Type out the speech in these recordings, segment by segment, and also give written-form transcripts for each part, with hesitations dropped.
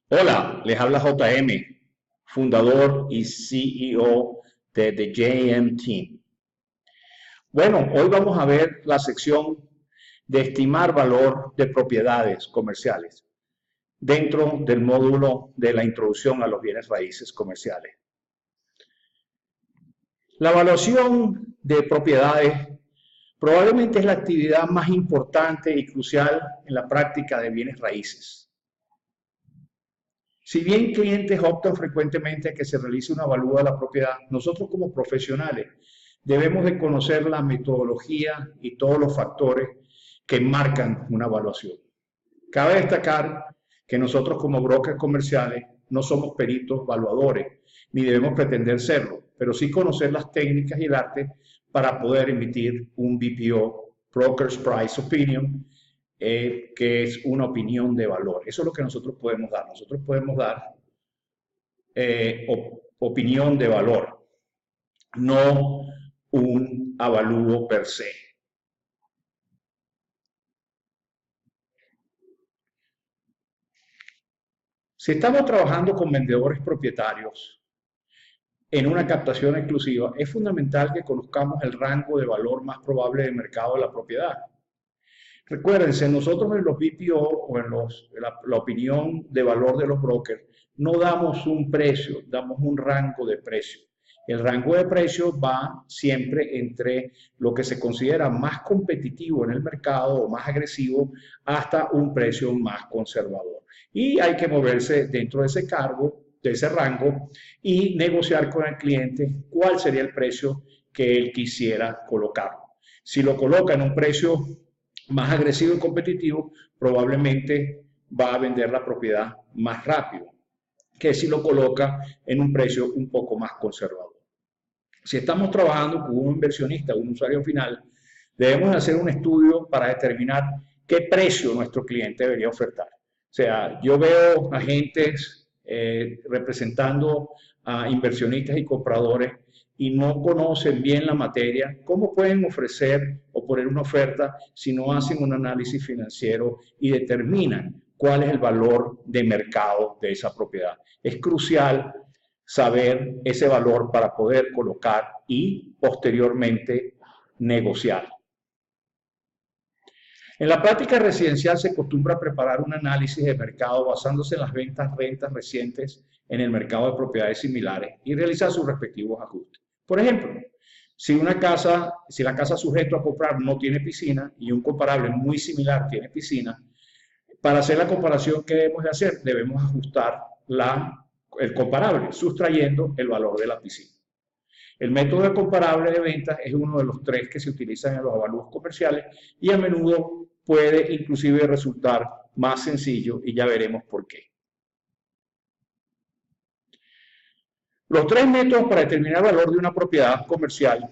Hola, les habla JM, fundador y CEO de The JM Team. Bueno, hoy vamos a ver la sección de estimar valor de propiedades comerciales dentro del módulo de la introducción a los bienes raíces comerciales. La evaluación de propiedades probablemente es la actividad más importante y crucial en la práctica de bienes raíces. Si bien clientes optan frecuentemente a que se realice una avalúo de la propiedad, nosotros como profesionales debemos de conocer la metodología y todos los factores que marcan una evaluación. Cabe destacar que nosotros como brokers comerciales no somos peritos evaluadores, ni debemos pretender serlo, pero sí conocer las técnicas y el arte para poder emitir un BPO, Broker's Price Opinion, que es una opinión de valor. Eso es lo que nosotros podemos dar. Nosotros podemos dar opinión de valor, no un avalúo per se. Si estamos trabajando con vendedores propietarios en una captación exclusiva, es fundamental que conozcamos el rango de valor más probable de mercado de la propiedad. Recuérdense, nosotros en los BPO o en la opinión de valor de los brokers no damos un precio, damos un rango de precio. El rango de precio va siempre entre lo que se considera más competitivo en el mercado o más agresivo hasta un precio más conservador. Y hay que moverse dentro de ese cargo, de ese rango, y negociar con el cliente cuál sería el precio que él quisiera colocar. Si lo coloca en un precio más agresivo y competitivo, probablemente va a vender la propiedad más rápido que si lo coloca en un precio un poco más conservador. Si estamos trabajando con un inversionista, un usuario final, debemos hacer un estudio para determinar qué precio nuestro cliente debería ofertar. O sea, yo veo agentes representando a inversionistas y compradores y no conocen bien la materia, ¿cómo pueden ofrecer o poner una oferta si no hacen un análisis financiero y determinan cuál es el valor de mercado de esa propiedad? Es crucial saber ese valor para poder colocar y posteriormente negociar. En la práctica residencial se acostumbra a preparar un análisis de mercado basándose en las rentas recientes en el mercado de propiedades similares y realizar sus respectivos ajustes. Por ejemplo, si la casa sujeto a comprar no tiene piscina y un comparable muy similar tiene piscina, para hacer la comparación que debemos de hacer, debemos ajustar el comparable, sustrayendo el valor de la piscina. El método de comparable de ventas es uno de los tres que se utilizan en los avalúos comerciales y a menudo puede inclusive resultar más sencillo y ya veremos por qué. Los tres métodos para determinar el valor de una propiedad comercial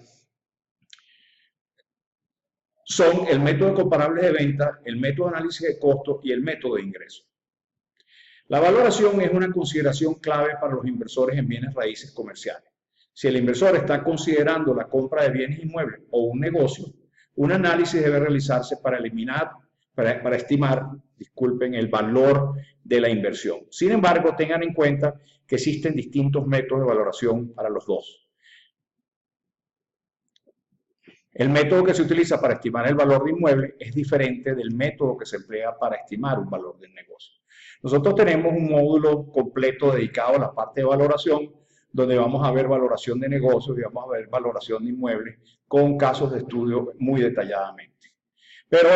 son el método de comparables de venta, el método de análisis de costos y el método de ingreso. La valoración es una consideración clave para los inversores en bienes raíces comerciales. Si el inversor está considerando la compra de bienes inmuebles o un negocio, un análisis debe realizarse para estimar, el valor de la inversión. Sin embargo, tengan en cuenta que existen distintos métodos de valoración para los dos. El método que se utiliza para estimar el valor de inmueble es diferente del método que se emplea para estimar un valor del negocio. Nosotros tenemos un módulo completo dedicado a la parte de valoración, donde vamos a ver valoración de negocios y vamos a ver valoración de inmuebles con casos de estudio muy detalladamente. Pero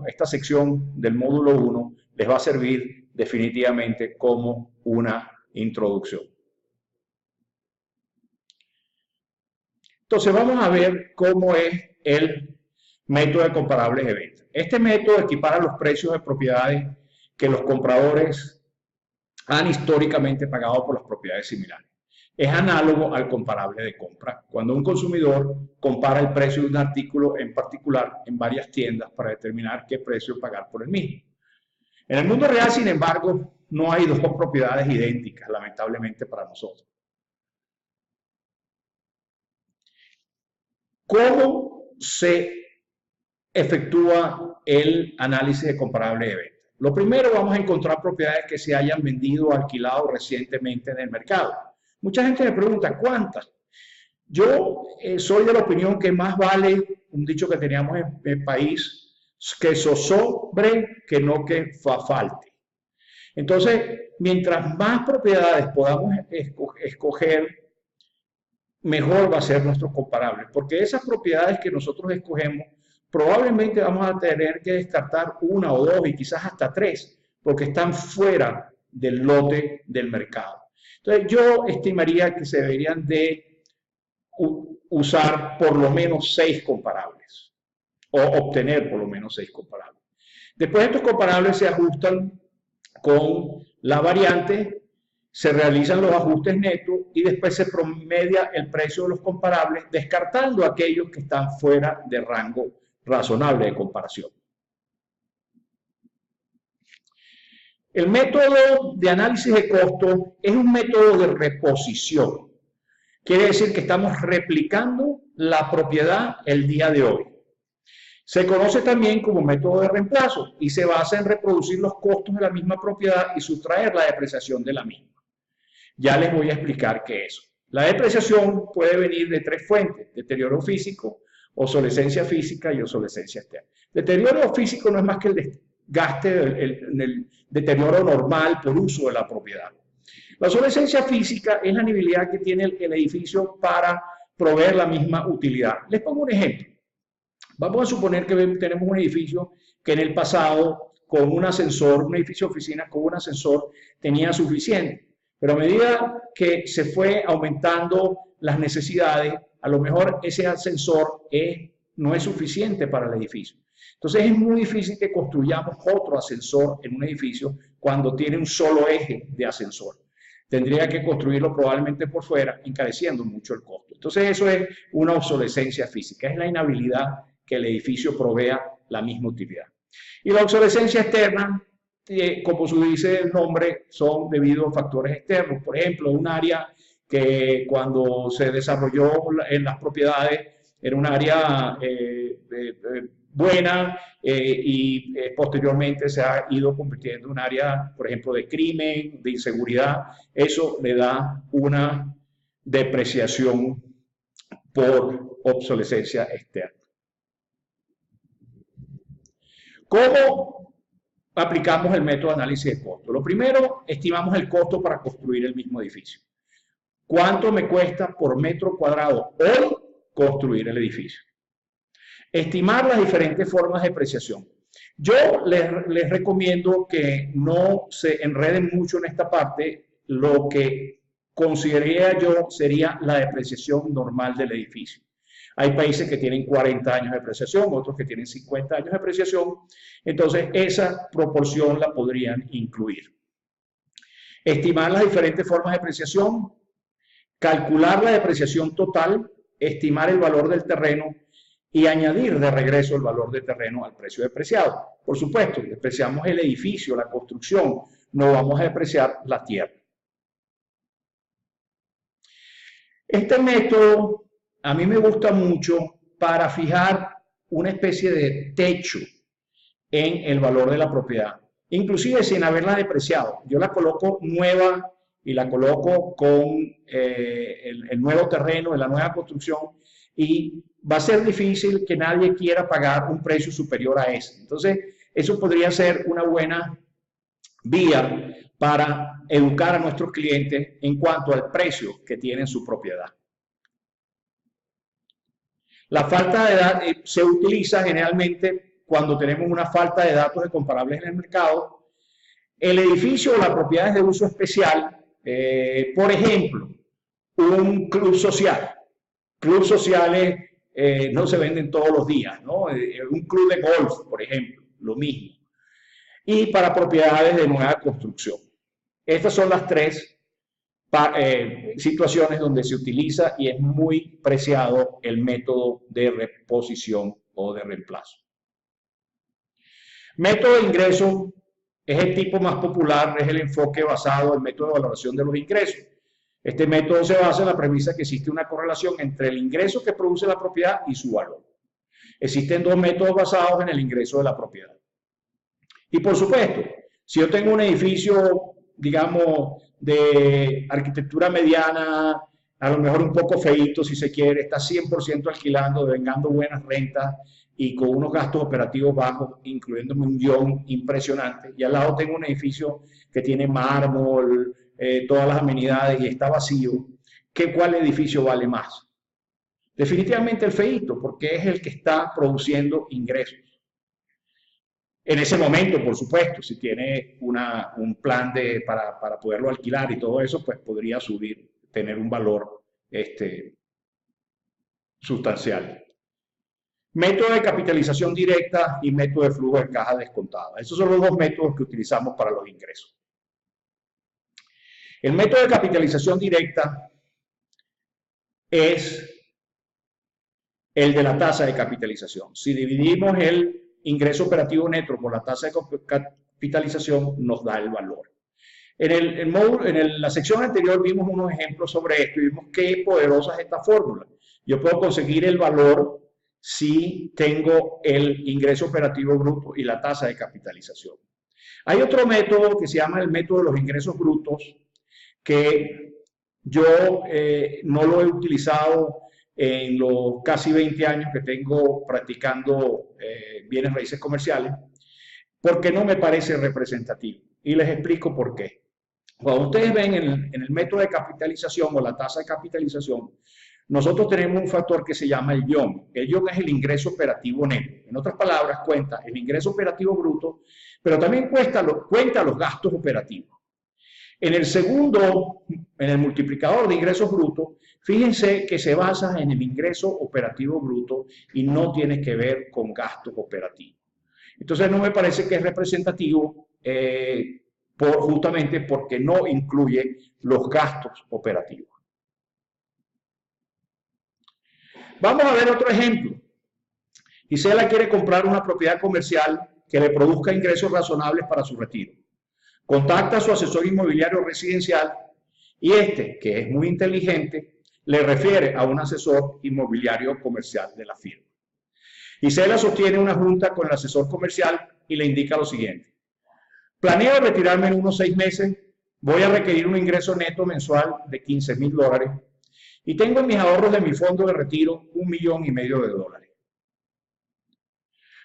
esta sección del módulo 1 les va a servir definitivamente como una introducción. Entonces vamos a ver cómo es el método de comparables de venta. Este método equipara los precios de propiedades que los compradores han históricamente pagado por las propiedades similares. Es análogo al comparable de compra, cuando un consumidor compara el precio de un artículo en particular en varias tiendas para determinar qué precio pagar por el mismo. En el mundo real, sin embargo, no hay dos propiedades idénticas, lamentablemente para nosotros. ¿Cómo se efectúa el análisis de comparable de venta? Lo primero, vamos a encontrar propiedades que se hayan vendido o alquilado recientemente en el mercado. Mucha gente me pregunta, ¿cuántas? Yo soy de la opinión que más vale, un dicho que teníamos en el país, que sobre que no que falte. Entonces, mientras más propiedades podamos escoger, mejor va a ser nuestro comparable, porque esas propiedades que nosotros escogemos, probablemente vamos a tener que descartar una o dos y quizás hasta tres, porque están fuera del lote del mercado. Entonces, yo estimaría que se deberían de usar por lo menos 6 comparables o obtener por lo menos 6 comparables. Después estos comparables se ajustan con la variante, se realizan los ajustes netos y después se promedia el precio de los comparables, descartando aquellos que están fuera de rango razonable de comparación. El método de análisis de costos es un método de reposición. Quiere decir que estamos replicando la propiedad el día de hoy. Se conoce también como método de reemplazo y se basa en reproducir los costos de la misma propiedad y sustraer la depreciación de la misma. Ya les voy a explicar qué es. La depreciación puede venir de 3 fuentes: deterioro físico, obsolescencia física y obsolescencia externa. Deterioro físico no es más que el desgaste, el deterioro normal por uso de la propiedad. La obsolescencia física es la nivelidad que tiene el edificio para proveer la misma utilidad. Les pongo un ejemplo. Vamos a suponer que tenemos un edificio que en el pasado, con un ascensor, un edificio de oficina con un ascensor, tenía suficiente. Pero a medida que se fue aumentando las necesidades, a lo mejor ese ascensor no es suficiente para el edificio. Entonces es muy difícil que construyamos otro ascensor en un edificio cuando tiene un solo eje de ascensor. Tendría que construirlo probablemente por fuera, encareciendo mucho el costo. Entonces eso es una obsolescencia física, es la inhabilidad que el edificio provea la misma utilidad. Y la obsolescencia externa, como dice el nombre, son debido a factores externos. Por ejemplo, un área que cuando se desarrolló en las propiedades era un área buena y posteriormente se ha ido convirtiendo en un área, por ejemplo, de crimen, de inseguridad. Eso le da una depreciación por obsolescencia externa. ¿Cómo aplicamos el método de análisis de costo? Lo primero, estimamos el costo para construir el mismo edificio. ¿Cuánto me cuesta por metro cuadrado hoy construir el edificio? Estimar las diferentes formas de depreciación. Yo les recomiendo que no se enreden mucho en esta parte. Lo que consideraría yo sería la depreciación normal del edificio. Hay países que tienen 40 años de depreciación, otros que tienen 50 años de depreciación. Entonces, esa proporción la podrían incluir. Estimar las diferentes formas de depreciación, calcular la depreciación total, estimar el valor del terreno y añadir de regreso el valor del terreno al precio depreciado. Por supuesto, depreciamos el edificio, la construcción, no vamos a depreciar la tierra. Este método a mí me gusta mucho para fijar una especie de techo en el valor de la propiedad, inclusive sin haberla depreciado. Yo la coloco nueva y la coloco con el nuevo terreno, en la nueva construcción, y va a ser difícil que nadie quiera pagar un precio superior a ese. Entonces, eso podría ser una buena vía para educar a nuestros clientes en cuanto al precio que tiene su propiedad. La falta de datos se utiliza generalmente cuando tenemos una falta de datos de comparables en el mercado. El edificio o la propiedad es de uso especial, por ejemplo, un club social. Clubes sociales no se venden todos los días, ¿no? Un club de golf, por ejemplo, lo mismo. Y para propiedades de nueva construcción. Estas son las 3 situaciones donde se utiliza y es muy preciado el método de reposición o de reemplazo. Método de ingreso es el tipo más popular, es el enfoque basado en el método de valoración de los ingresos. Este método se basa en la premisa que existe una correlación entre el ingreso que produce la propiedad y su valor. Existen 2 métodos basados en el ingreso de la propiedad. Y por supuesto, si yo tengo un edificio, digamos, de arquitectura mediana, a lo mejor un poco feíto si se quiere, está 100% alquilando, devengando buenas rentas y con unos gastos operativos bajos, incluyéndome un guión impresionante. Y al lado tengo un edificio que tiene mármol, todas las amenidades y está vacío. ¿Cuál edificio vale más? Definitivamente el feíto, porque es el que está produciendo ingresos. En ese momento, por supuesto, si tiene un plan para poderlo alquilar y todo eso, pues podría subir, tener un valor sustancial. Método de capitalización directa y método de flujo de caja descontada. Esos son los dos métodos que utilizamos para los ingresos. El método de capitalización directa es el de la tasa de capitalización. Si dividimos el ingreso operativo neto por la tasa de capitalización, nos da el valor. En la sección anterior vimos unos ejemplos sobre esto y vimos qué poderosa es esta fórmula. Yo puedo conseguir el valor si tengo el ingreso operativo bruto y la tasa de capitalización. Hay otro método que se llama el método de los ingresos brutos, que yo no lo he utilizado en los casi 20 años que tengo practicando bienes raíces comerciales, porque no me parece representativo. Y les explico por qué. Cuando ustedes ven en el método de capitalización o la tasa de capitalización, nosotros tenemos un factor que se llama el IOM. El IOM es el ingreso operativo neto. En otras palabras, cuenta el ingreso operativo bruto, pero también cuenta los gastos operativos. En el segundo, en el multiplicador de ingresos brutos, fíjense que se basa en el ingreso operativo bruto y no tiene que ver con gastos operativos. Entonces no me parece que es representativo justamente porque no incluye los gastos operativos. Vamos a ver otro ejemplo. Gisela quiere comprar una propiedad comercial que le produzca ingresos razonables para su retiro. Contacta a su asesor inmobiliario residencial y que es muy inteligente, le refiere a un asesor inmobiliario comercial de la firma. Gisela sostiene una junta con el asesor comercial y le indica lo siguiente. Planeo retirarme en unos 6 meses, voy a requerir un ingreso neto mensual de $15,000 y tengo en mis ahorros de mi fondo de retiro $1,5 millones de dólares.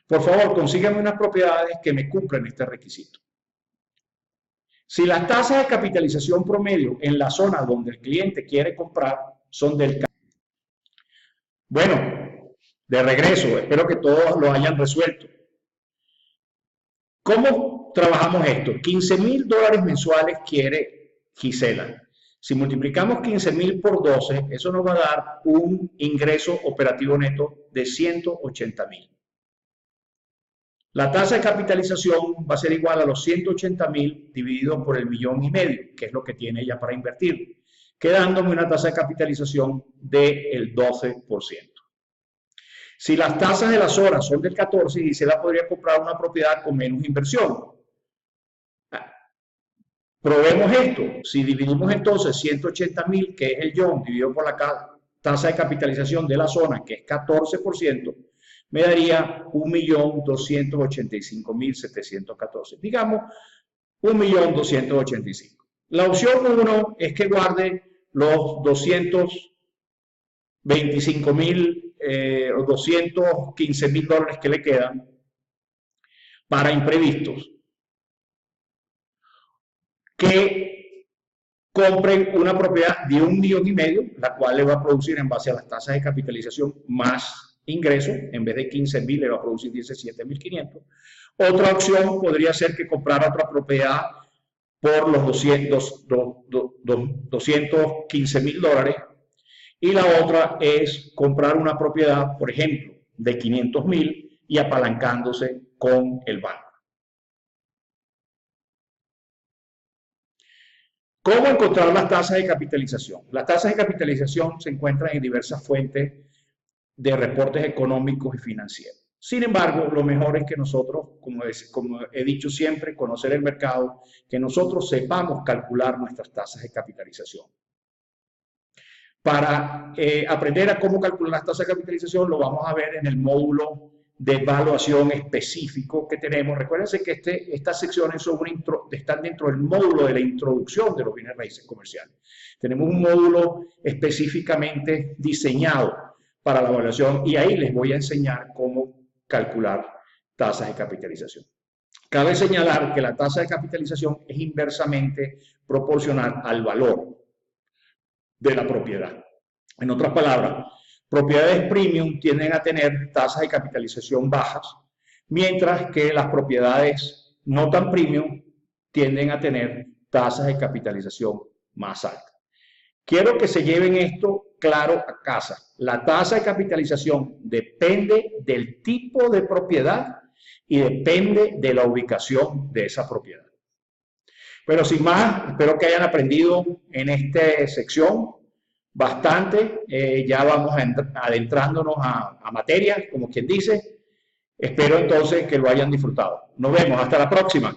Por favor, consíganme unas propiedades que me cumplan este requisito. Si las tasas de capitalización promedio en la zona donde el cliente quiere comprar son del... Bueno, de regreso, espero que todos lo hayan resuelto. ¿Cómo trabajamos esto? $15,000 mensuales quiere Gisela. Si multiplicamos 15,000 por 12, eso nos va a dar un ingreso operativo neto de 180,000. La tasa de capitalización va a ser igual a los 180,000 dividido por el $1,5 millones, que es lo que tiene ella para invertir, quedándome una tasa de capitalización del 12%. Si las tasas de las horas son del 14, Gisela podría comprar una propiedad con menos inversión. Probemos esto. Si dividimos entonces 180,000, que es el YOM, dividido por la tasa de capitalización de la zona, que es 14%, me daría 1.285.714. Digamos, 1.285.000. La opción 1 es que guarde los 225,000 o $215,000 que le quedan para imprevistos. Que compren una propiedad de $1,5 millones, la cual le va a producir en base a las tasas de capitalización más ingresos, en vez de 15,000 le va a producir 17,500. Otra opción podría ser que comprara otra propiedad por los $215,000 y la otra es comprar una propiedad, por ejemplo, de 500,000 y apalancándose con el banco. ¿Cómo encontrar las tasas de capitalización? Las tasas de capitalización se encuentran en diversas fuentes de reportes económicos y financieros. Sin embargo, lo mejor es que nosotros, como he dicho siempre, conocer el mercado, que nosotros sepamos calcular nuestras tasas de capitalización. Para aprender a cómo calcular las tasas de capitalización, lo vamos a ver en el módulo de evaluación específico que tenemos. Recuérdense que estas secciones son están dentro del módulo de la introducción de los bienes raíces comerciales. Tenemos un módulo específicamente diseñado para la evaluación y ahí les voy a enseñar cómo calcular tasas de capitalización. Cabe señalar que la tasa de capitalización es inversamente proporcional al valor de la propiedad. En otras palabras, propiedades premium tienden a tener tasas de capitalización bajas, mientras que las propiedades no tan premium tienden a tener tasas de capitalización más altas. Quiero que se lleven esto claro a casa. La tasa de capitalización depende del tipo de propiedad y depende de la ubicación de esa propiedad. Pero sin más, espero que hayan aprendido en esta sección bastante. Ya vamos adentrándonos a materia, como quien dice. Espero entonces que lo hayan disfrutado. Nos vemos, hasta la próxima.